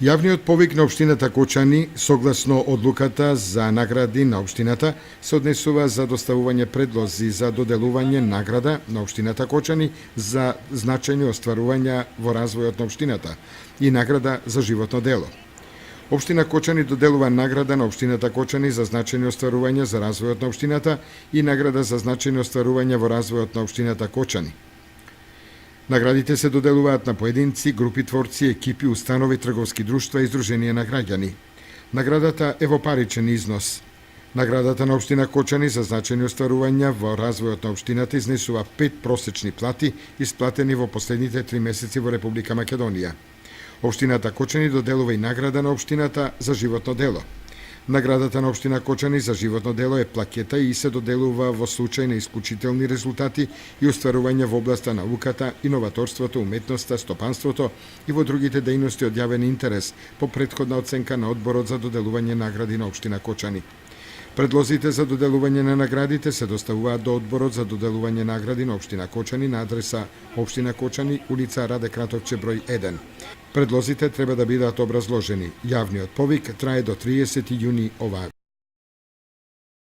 Јавниот повик на општината Кочани, согласно одлуката за награди на општината, се однесува за доставување предлози за доделување награда на општината Кочани за значајни остварувања во развојот на општината и награда за животно дело. Општина Кочани доделува награда на општината Кочани за значајни остварувања за развојот на општината и награда за значајни остварувања во развојот на општината Кочани. Наградите се доделуваат на поединци, групи творци, екипи, установи, трговски друштва и здруженија на граѓани. Наградата е во паричен износ. Наградата на општина Кочани за значајни остварувања во развојот на општината изнесува 5 просечни плати исплатени во последните 3 месеци во Република Македонија. Општината Кочани доделува и награда на општината за животно дело. Наградата на општина Кочани за животно дело е плакета и се доделува во случај на исклучителни резултати и остварувања во областа на науката, иноваторството, уметноста, стопанството и во другите дејности од јавен интерес по претходна оценка на одборот за доделување награди на општина Кочани. Предлозите за доделување на наградите се доставуваат до одборот за доделување награди на општина Кочани на адреса општина Кочани, улица Раде Кратовче број 1. Предлозите треба да бидат образложени. Јавниот повик трае до 30 јуни оваа